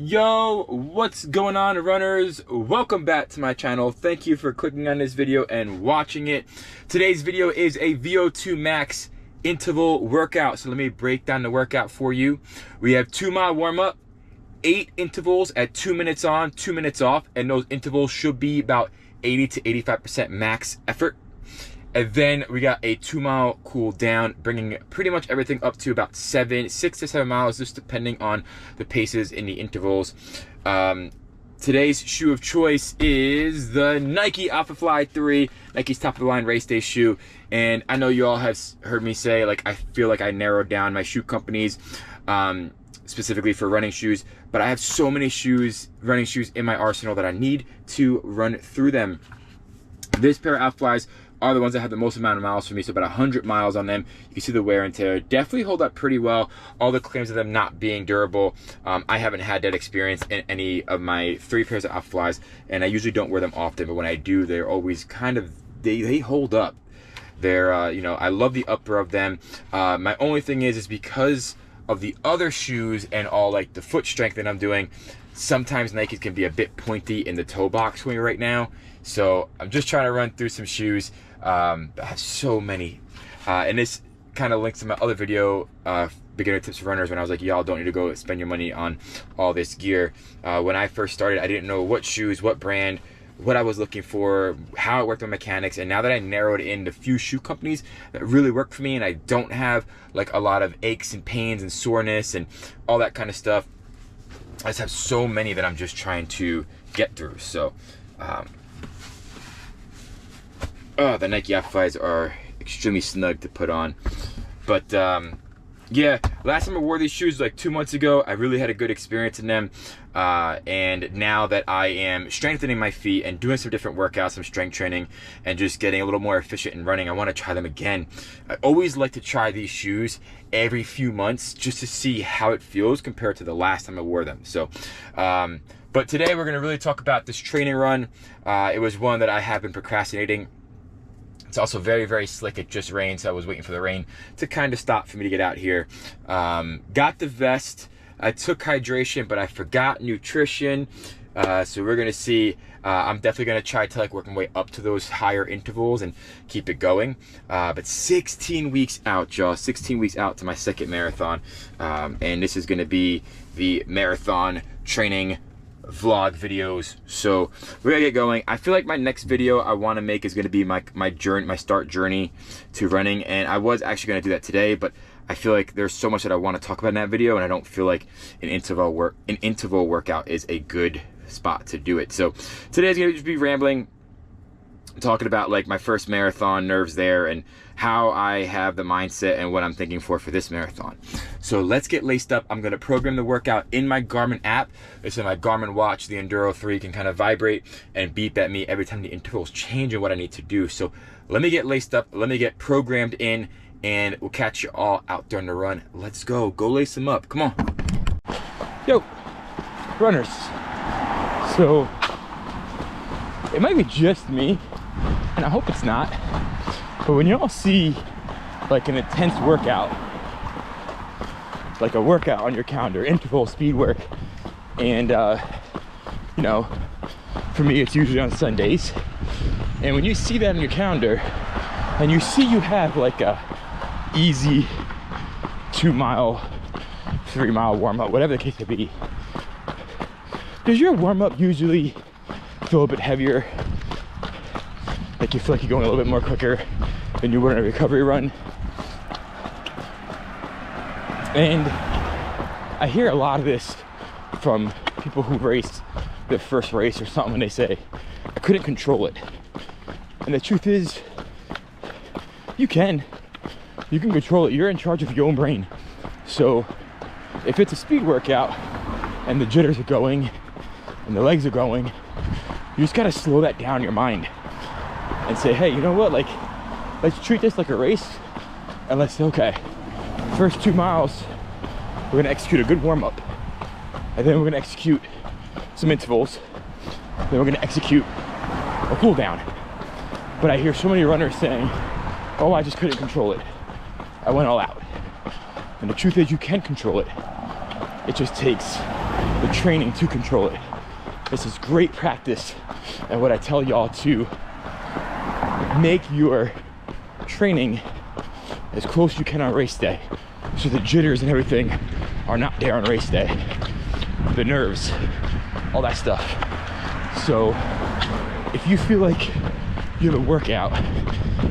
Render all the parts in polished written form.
Yo, what's going on, runners? Welcome back to my channel. Thank you for clicking on this video and watching it. Today's video is a VO2 max interval workout. So let me break down the workout for you. We have 2-mile warm-up, 8 intervals at 2 minutes on, 2 minutes off, and those intervals should be about 80 to 85% max effort. And then we got a 2-mile cool down, bringing pretty much everything up to about 6 to 7 miles, just depending on the paces in the intervals. Today's shoe of choice is the Nike Alphafly 3, Nike's top of the line race day shoe. And I know you all have heard me say, like, I feel like I narrowed down my shoe companies, specifically for running shoes, but I have so many running shoes in my arsenal that I need to run through them. This pair of Alphaflys are the ones that have the most amount of miles for me, so about 100 miles on them. You can see the wear and tear definitely hold up pretty well. All the claims of them not being durable, I haven't had that experience in any of my 3 pairs of Alphaflys, and I usually don't wear them often, but when I do, they're always kind of, they hold up. They're, you know, I love the upper of them. My only thing is because of the other shoes and all like the foot strength that I'm doing, sometimes Nikes can be a bit pointy in the toe box swing right now. So I'm just trying to run through some shoes. I have so many, and this kind of links to my other video, beginner tips for runners, when I was like, y'all don't need to go spend your money on all this gear. When I first started, I didn't know what shoes, what brand, what I was looking for, how it worked with mechanics. And now that I narrowed in the few shoe companies that really work for me, and I don't have like a lot of aches and pains and soreness and all that kind of stuff, I just have so many that I'm just trying to get through. So the Nike Alphaflys are extremely snug to put on. But yeah, last time I wore these shoes like 2 months ago. I really had a good experience in them. And now that I am strengthening my feet and doing some different workouts, some strength training, and just getting a little more efficient in running, I want to try them again. I always like to try these shoes every few months just to see how it feels compared to the last time I wore them. So, but today we're going to really talk about this training run. It was one that I have been procrastinating. It's also very, very slick. It just rained, so I was waiting for the rain to kind of stop for me to get out here. Got the vest. I took hydration, but I forgot nutrition. So we're gonna see. I'm definitely gonna try to like work my way up to those higher intervals and keep it going. But 16 weeks out, y'all. 16 weeks out to my second marathon, and this is gonna be the marathon training vlog videos. So we're gonna get going. I feel like my next video I want to make is going to be my journey, my start journey to running, and I was actually going to do that today, but I feel like there's so much that I want to talk about in that video, and I don't feel like an interval workout is a good spot to do it. So today's gonna just be rambling, talking about like my first marathon nerves there and how I have the mindset and what I'm thinking for this marathon. So let's get laced up. I'm gonna program the workout in my Garmin app. It's in my Garmin watch. The Enduro 3 can kind of vibrate and beep at me every time the intervals change and what I need to do. So let me get laced up, let me get programmed in, and we'll catch you all out during the run. Let's go lace them up, come on. Yo, runners. So it might be just me, and I hope it's not, but when you all see like an intense workout, like a workout on your calendar, interval speed work, and you know, for me it's usually on Sundays, and when you see that on your calendar and you see you have like a easy 2-mile, 3-mile warm-up, whatever the case may be, does your warm-up usually feel a bit heavier? Like you feel like you're going a little bit more quicker than you would in a recovery run? And I hear a lot of this from people who raced their first race or something, and they say, I couldn't control it. And the truth is, you can control it. You're in charge of your own brain. So if it's a speed workout and the jitters are going and the legs are going, you just gotta slow that down in your mind and say, hey, you know what, like, let's treat this like a race, and let's say, okay, first 2 miles we're gonna execute a good warm-up, and then we're gonna execute some intervals, then we're gonna execute a cool down. But I hear so many runners saying, oh, I just couldn't control it, I went all out. And the truth is, you can control it. It just takes the training to control it. This is great practice, and what I tell y'all to make your training as close as you can on race day, so the jitters and everything are not there on race day, the nerves, all that stuff. So if you feel like you have a workout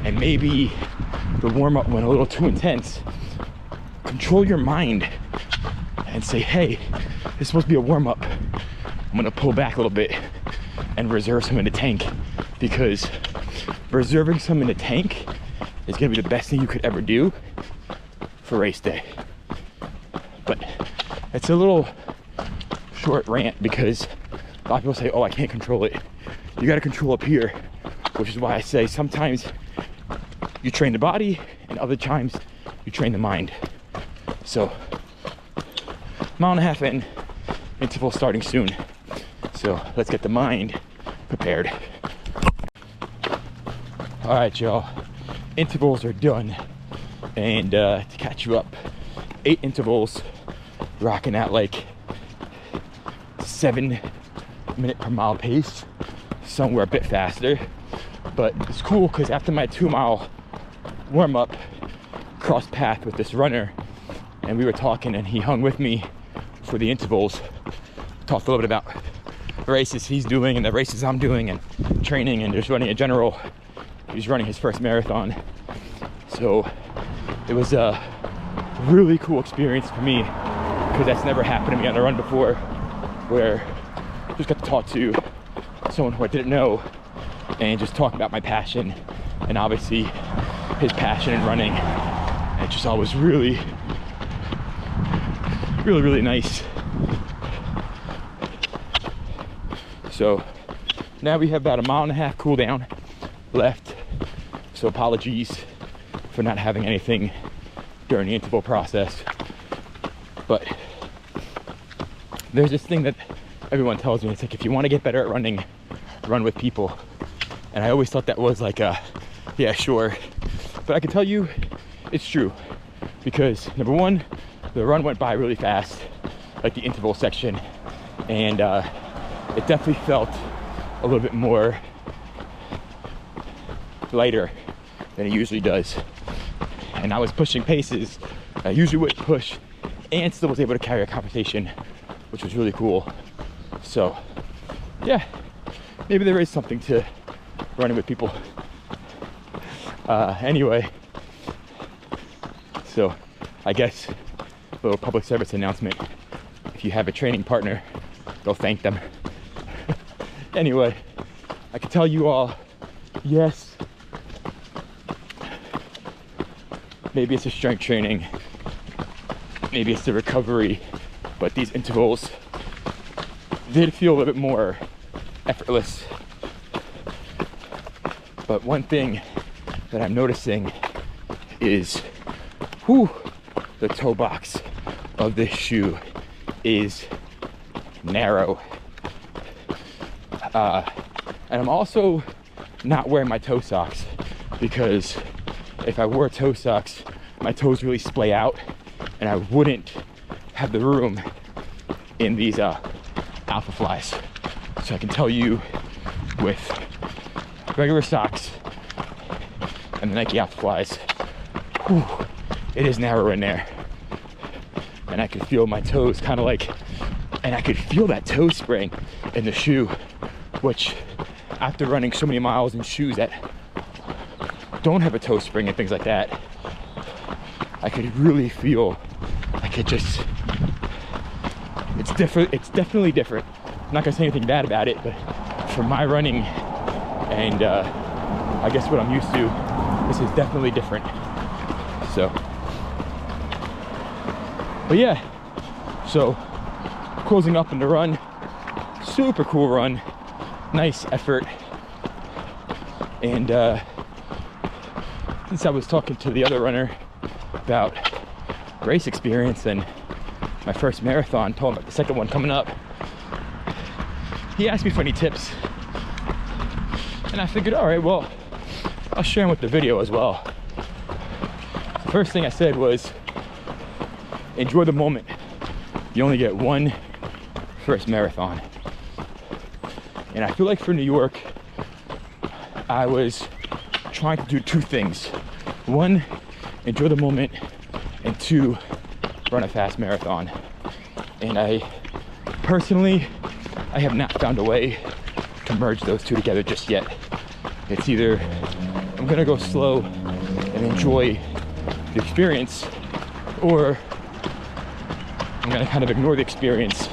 and maybe the warm-up went a little too intense, control your mind and say, hey, this is supposed to be a warm-up. I'm gonna pull back a little bit and reserve some in the tank, because reserving some in the tank is gonna be the best thing you could ever do for race day. But it's a little short rant because a lot of people say, oh, I can't control it. You gotta control up here, which is why I say sometimes you train the body and other times you train the mind. So, mile and a half in, interval starting soon. So let's get the mind prepared. All right, y'all, intervals are done. And to catch you up, 8 intervals, rocking at like 7-minute per mile pace. Some were a bit faster, but it's cool because after my 2-mile warm-up, crossed path with this runner, and we were talking, and he hung with me for the intervals. Talked a little bit about the races he's doing and the races I'm doing and training, and just running a general. He's running his first marathon. So it was a really cool experience for me, because that's never happened to me on a run before, where I just got to talk to someone who I didn't know and just talk about my passion, and obviously his passion in running. And it just always really nice. So now we have about a 1.5 mile cool down left. So apologies for not having anything during the interval process. But there's this thing that everyone tells me. It's like, if you want to get better at running, run with people. And I always thought that was like a, yeah, sure. But I can tell you it's true. Because number one, the run went by really fast, like the interval section. And it definitely felt a little bit more lighter than it usually does. And I was pushing paces I usually wouldn't push, and still was able to carry a conversation, which was really cool. So yeah, maybe there is something to running with people. Anyway, so I guess a little public service announcement: if you have a training partner, go thank them. Anyway, I can tell you all, yes, maybe it's a strength training, maybe it's the recovery, but these intervals did feel a little bit more effortless. But one thing that I'm noticing is, the toe box of this shoe is narrow. And I'm also not wearing my toe socks, because if I wore toe socks, my toes really splay out and I wouldn't have the room in these Alpha Flies. So I can tell you, with regular socks and the Nike Alpha Flies, it is narrow in there. And I could feel my toes kind of like, and I could feel that toe spring in the shoe, which after running so many miles in shoes that don't have a toe spring and things like that, I could really feel like it just, it's different. It's definitely different. I'm not gonna say anything bad about it, but for my running and I guess what I'm used to, this is definitely different. So, but yeah, so closing up on the run, super cool run, nice effort. And since I was talking to the other runner about race experience and my first marathon, told him about the second one coming up, he asked me for any tips, and I figured, all right, well, I'll share them with the video as well. The first thing I said was, enjoy the moment. You only get one first marathon. And I feel like for New York, I was trying to do two things. One, enjoy the moment, and two, run a fast marathon. And I personally, I have not found a way to merge those two together just yet. It's either I'm gonna go slow and enjoy the experience, or I'm gonna kind of ignore the experience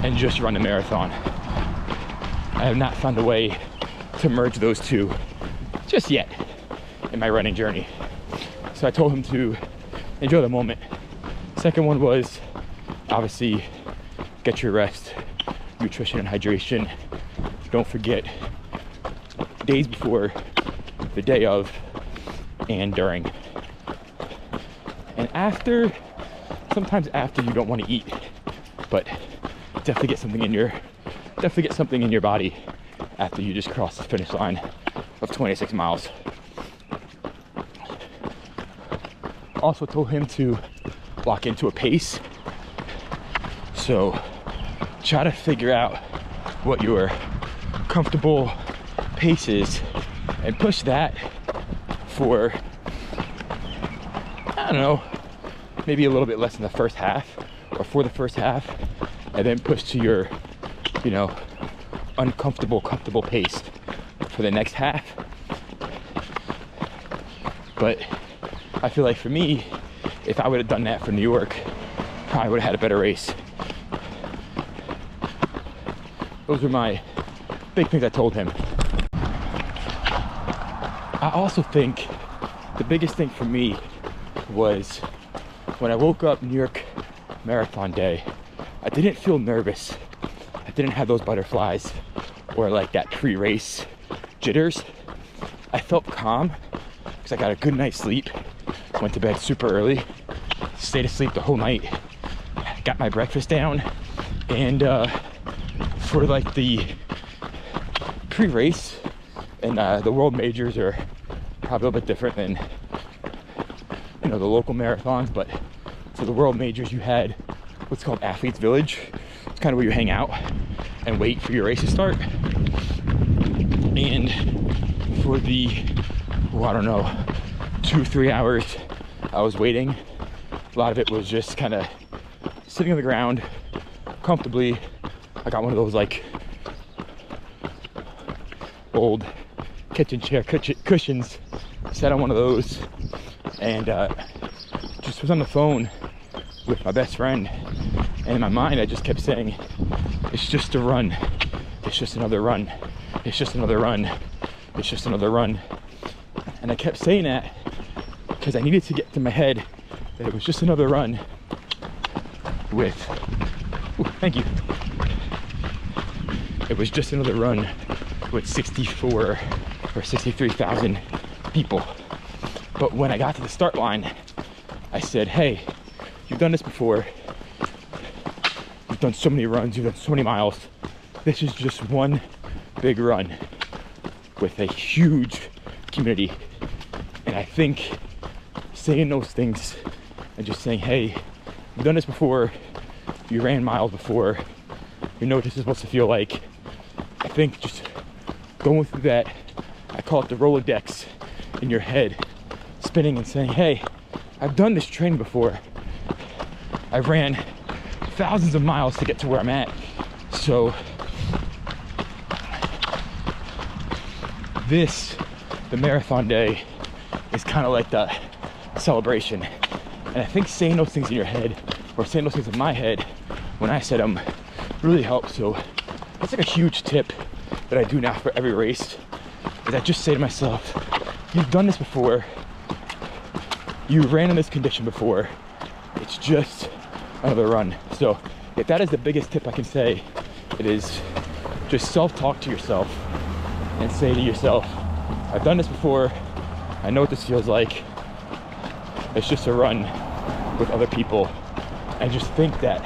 and just run the marathon. I have not found a way to merge those two just yet in my running journey. So I told him to enjoy the moment. Second one was obviously get your rest, nutrition and hydration. Don't forget days before, the day of, and during. And after, sometimes after you don't want to eat, but definitely get something in your body after you just cross the finish line of 26 miles. Also told him to lock into a pace. So try to figure out what your comfortable pace is and push that for, I don't know, maybe a little bit less in the first half, or for the first half, and then push to your, you know, comfortable pace for the next half. But I feel like for me, if I would have done that for New York, probably would have had a better race. Those were my big things I told him. I also think the biggest thing for me was when I woke up New York Marathon day, I didn't feel nervous. I didn't have those butterflies or like that pre-race jitters. I felt calm because I got a good night's sleep, went to bed super early, stayed asleep the whole night, got my breakfast down, and for like the pre-race and the world majors are probably a little bit different than, you know, the local marathons, but for the world majors you had what's called Athletes Village. It's kind of where you hang out and wait for your race to start. And for the, I don't know, 2-3 hours I was waiting, a lot of it was just kind of sitting on the ground comfortably. I got one of those like old kitchen chair cushions, sat on one of those, and just was on the phone with my best friend. And in my mind I just kept saying, it's just a run, it's just another run, it's just another run, it's just another run. And I kept saying that because I needed to get to my head that it was just another run with, thank you. It was just another run with 64 or 63,000 people. But when I got to the start line, I said, hey, you've done this before. You've done so many runs, you've done so many miles. This is just one big run with a huge community. And I think saying those things and just saying, hey, you've done this before, you ran miles before, you know what this is supposed to feel like. I think just going through that, I call it the Rolodex in your head, spinning and saying, hey, I've done this training before. I ran thousands of miles to get to where I'm at. So this, the marathon day, is kind of like the celebration. And I think saying those things in your head, or saying those things in my head when I said them, really helps. So that's like a huge tip that I do now for every race, is I just say to myself, you've done this before, you ran in this condition before, it's just another run. So if that is the biggest tip I can say, it is just self-talk to yourself and say to yourself, I've done this before, I know what this feels like, it's just a run with other people. And just think that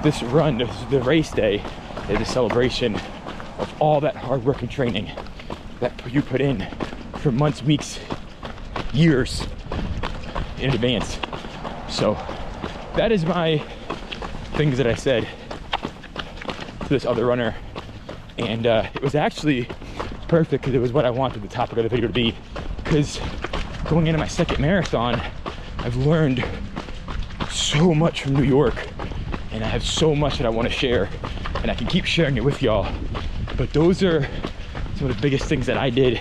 this run, the race day, is a celebration of all that hard work and training that you put in for months, weeks, years in advance. So that is my things that I said to this other runner, and it was actually perfect because it was what I wanted the topic of the video to be. Because going into my second marathon, I've learned so much from New York, and I have so much that I want to share, and I can keep sharing it with y'all. But those are some of the biggest things that I did,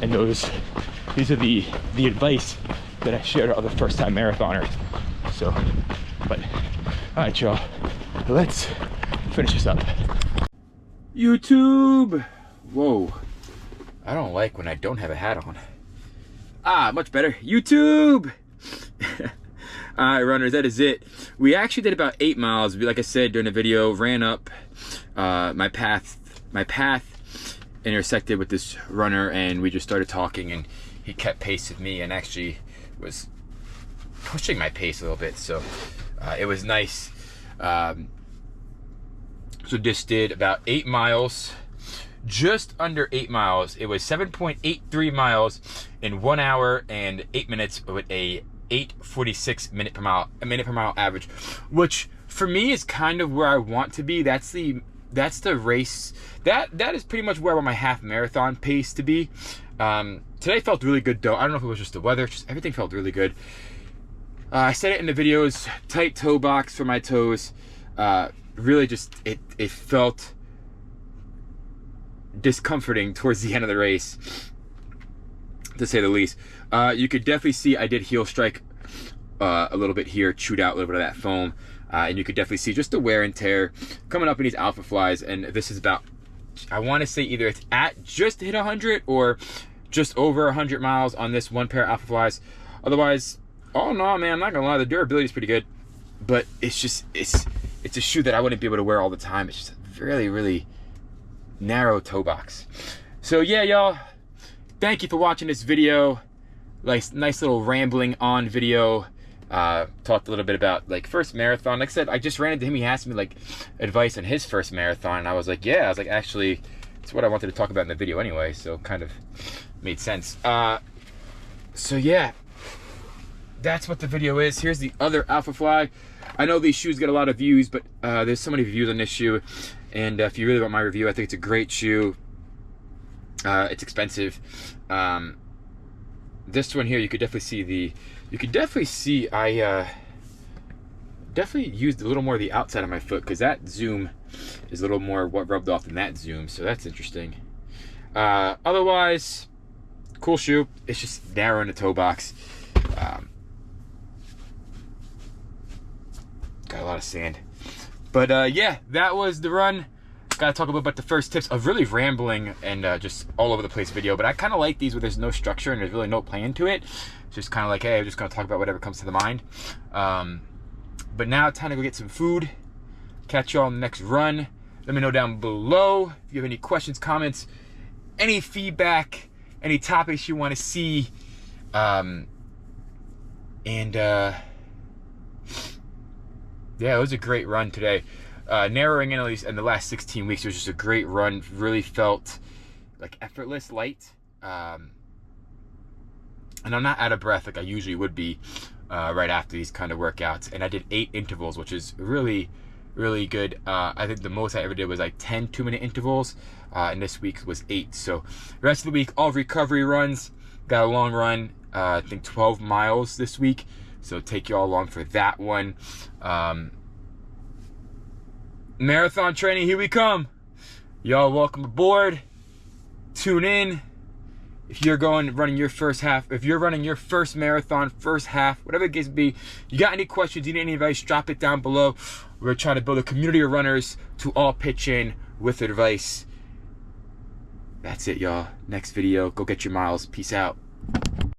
and these are the advice that I share to other first-time marathoners. So, but all right, y'all, let's finish this up. YouTube. Whoa, I don't like when I don't have a hat on. Ah, much better. YouTube. All right, runners, that is it. We actually did about 8 miles. Like I said during the video, ran up my path intersected with this runner, and we just started talking, and he kept pace with me and actually was pushing my pace a little bit. So it was nice. So just did about 8 miles, just under 8 miles. It was 7.83 miles in 1 hour and 8 minutes with a 8:46 minute per mile average, which for me is kind of where I want to be. That's the race. That is pretty much where I want my half marathon pace to be. Today felt really good though. I don't know if it was just the weather, just everything felt really good. I said it in the videos, tight toe box for my toes. Really just, it felt discomforting towards the end of the race, to say the least. You could definitely see I did heel strike a little bit here, chewed out a little bit of that foam. And you could definitely see just the wear and tear coming up in these Alpha Flies. And this is about, I want to say either it's at just hit 100 or just over 100 miles on this one pair of Alpha Flies. Otherwise, oh no, man, I'm not gonna lie, the durability is pretty good. But it's just, it's a shoe that I wouldn't be able to wear all the time. It's just a really, really narrow toe box. So yeah, y'all, thank you for watching this video. Like, nice little rambling on video. Talked a little bit about like first marathon. Like I said, I just ran into him. He asked me like advice on his first marathon, and I was like, yeah. I was like, actually, it's what I wanted to talk about in the video anyway, so kind of made sense. So yeah, that's what the video is. Here's the other Alpha Fly. I know these shoes get a lot of views, but there's so many reviews on this shoe, and if you really want my review, I think it's a great shoe. It's expensive. This one here, you could definitely see I definitely used a little more of the outside of my foot, because that zoom is a little more what rubbed off than that zoom, so that's interesting. Otherwise, cool shoe. It's just narrow in the toe box. Got a lot of sand. But yeah, that was the run. Gotta talk a little about the first tips of really rambling and just all over the place video. But I kind of like these where there's no structure and there's really no plan to it. It's just kind of like, hey, I'm just gonna talk about whatever comes to the mind. But now time to go get some food. Catch y'all on the next run. Let me know down below if you have any questions, comments, any feedback, any topics you want to see. Yeah, it was a great run today. Narrowing in at least in the last 16 weeks, it was just a great run. Really felt like effortless, light. And I'm not out of breath like I usually would be right after these kind of workouts. And I did 8 intervals, which is really, really good. I think the most I ever did was like 10 2-minute intervals. And this week was 8. So the rest of the week, all recovery runs. Got a long run, I think 12 miles this week. So take you all along for that one. Marathon training, here we come. Y'all welcome aboard. Tune in. If you're running your first half, if you're running your first marathon, first half, whatever the case may be, you got any questions, you need any advice, drop it down below. We're trying to build a community of runners to all pitch in with advice. That's it, y'all. Next video, go get your miles. Peace out.